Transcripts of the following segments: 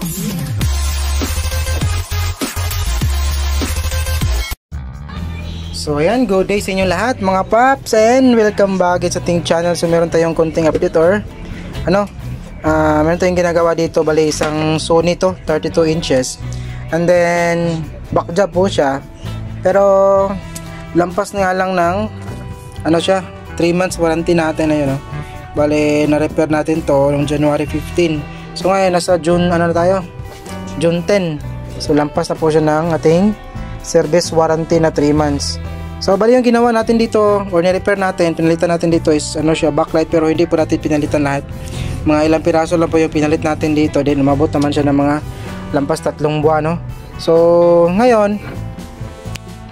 So ayan, good day sa inyo lahat mga paps, and welcome back sa ating channel. So meron tayong konting update or meron tayong ginagawa dito. Bali isang Sony to, 32 inches, and then back job po siya, pero lampas nga lang ng 3 months warranty natin. Ayun, bali na repair natin to noong January 15. So ngayon nasa June tayo, June 10. So lampas na po siya ng ating service warranty na 3 months. So bali yung ginawa natin dito or ni-repair natin, pinalitan natin dito is siya, backlight, pero hindi po natin pinalitan lahat. Mga ilang piraso lang po yung pinalit natin dito. Then umabot naman siya ng mga lampas 3 buwan, no? So ngayon,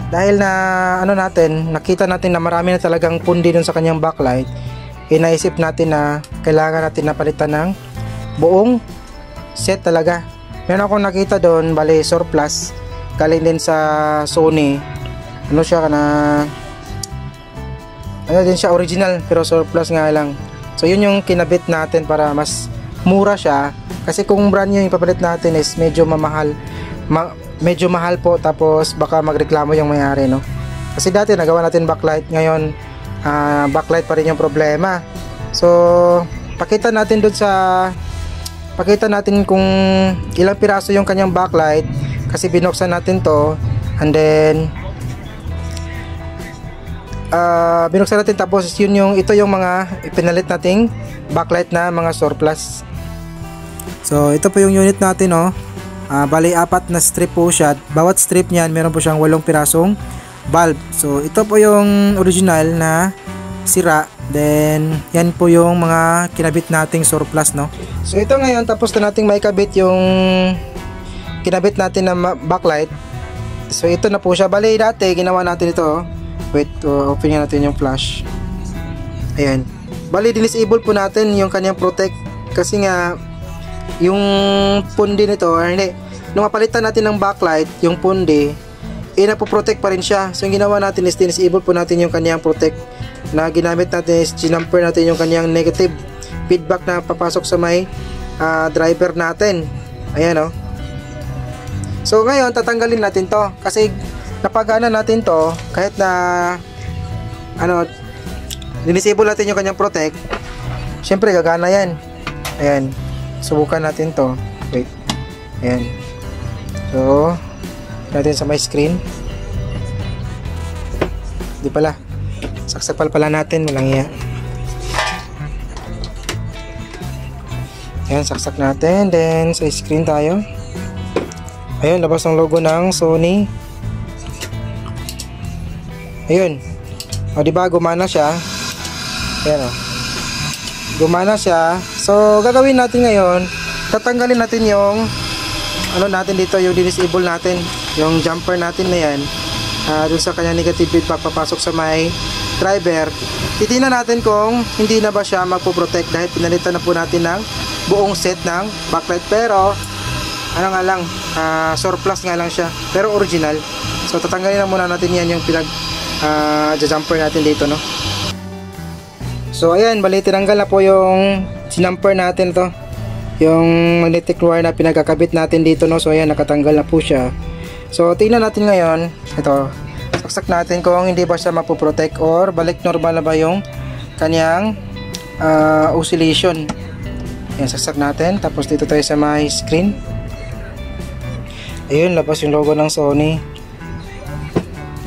dahil na nakita natin na marami na talagang pundi dun sa kanyang backlight, inaisip natin na kailangan natin na palitan ng buong set talaga. Meron akong nakita doon, bali surplus, galing din sa Sony. Din siya original pero surplus nga lang. So yun yung kinabit natin para mas mura siya, kasi kung brand new yung ipapalit natin is medyo mahal po, tapos baka magreklamo yung may-ari, no? Kasi dati nagawa natin backlight, ngayon backlight pa rin yung problema. So pakita natin kung ilang piraso yung kanyang backlight, kasi binuksan natin to, and then binuksan natin, tapos ito yung mga ipinalit nating backlight na mga surplus. So ito po yung unit natin, bali 4 na strip po siya. Bawat strip niyan meron po siyang 8 pirasong bulb. So ito po yung original na sira, then yan po yung mga kinabit nating surplus, no? So ito ngayon, tapos na nating maikabit yung kinabit natin na backlight. So ito na po siya. Bali dati ginawa natin ito, wait, open natin yung flash. Ayan, bali dinisable po natin yung kanyang protect, kasi nga yung pundi nito, hindi, nung mapalitan natin ng backlight, yung pundi napoprotect pa rin siya. So yung ginawa natin is dinisable po natin yung kanyang protect. Na ginamit natin is ginamper natin yung kanyang negative feedback na papasok sa may driver natin. Ayan, so ngayon tatanggalin natin to, kasi napagana natin to, kahit na dinisable natin yung kanyang protect, syempre gagana yan. Ayan, subukan natin to. Wait, ayan, so natin sa my screen. Di pala, saksak pala natin, walang iya. Ayan, saksak natin, then sa screen tayo. Ayun, labas ang logo ng Sony. Ayun, diba gumana siya. Ayan, gumana siya. So gagawin natin ngayon, tatanggalin natin yung natin dito, yung disable natin, yung jumper natin na yan, dun sa kanya negative feedback papasok sa may driver. Titingnan natin kung hindi na ba siya magpo-protect, dahil pinalitan na po natin ng buong set ng backlight, pero surplus nga lang siya, pero original. So tatanggalin na muna natin yan, yung jumper natin dito, no? So ayan, bali tinanggal na po yung sinumper natin to, yung magnetic wire na pinagkakabit natin dito, no? So ayan, nakatanggal na po siya. So tingnan natin ngayon, ito, saksak natin kung hindi ba siya mapoprotect or balik normal na ba yung kanyang oscillation. Ayan, saksak natin, tapos dito tayo sa my screen. Ayun, labas yung logo ng Sony.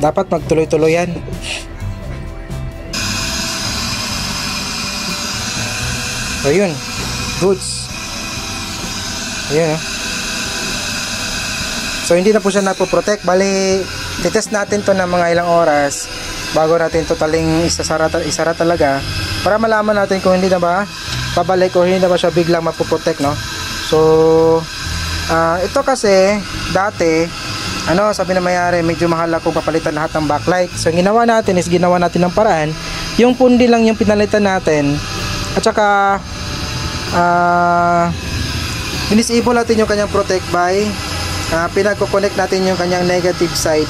Dapat magtuloy-tuloy yan. Ayun, goods. Ayun, so hindi na po siya napoprotect. Bali, titest natin to ng mga ilang oras bago natin totaling isara talaga, para malaman natin kung hindi na ba pabalik o hindi na ba siya biglang mapoprotect, no? So ito kasi dati sabi na mayari, medyo mahal ako papalitan lahat ng backlight. So ginawa natin is ginawa natin ng paraan, yung pundi lang yung pinalitan natin, at saka dinisable natin yung kanyang protect by pinagko-connect natin yung kanyang negative side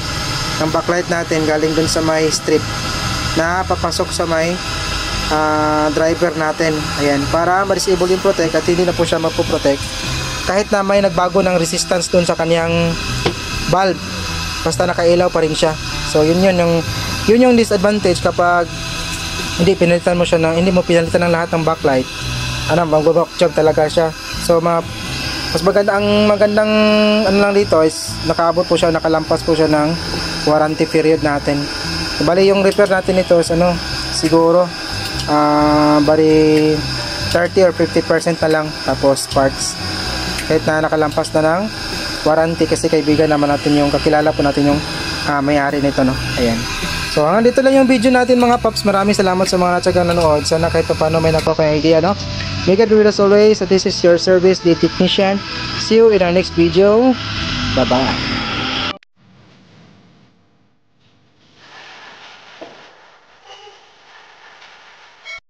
ng backlight natin galing dun sa may strip na papasok sa may driver natin. Ayan, para ma-disable yung protect at hindi na po siya magpo-protect. kahit na may nagbago ng resistance doon sa kaniyang valve, basta nakailaw pa rin siya. So yun yung disadvantage kapag hindi mo pinalitan ng lahat ng backlight. Mag-rock job talaga siya. So mas magandang ano lang dito is nakalampas po siya ng warranty period natin. Bali yung repair natin ito is siguro bali 30 or 50% na lang, tapos parts. Kahit na nakalampas na ng warranty, kasi kaibigan naman natin yung kakilala po natin yung may-ari nito, no. Ayan. So hanggang dito lang yung video natin mga paps. Maraming salamat sa mga natsagang nanood. Sana kahit paano may idea, no. May God be with us always. So this is your service, the technician. See you in our next video. Bye bye.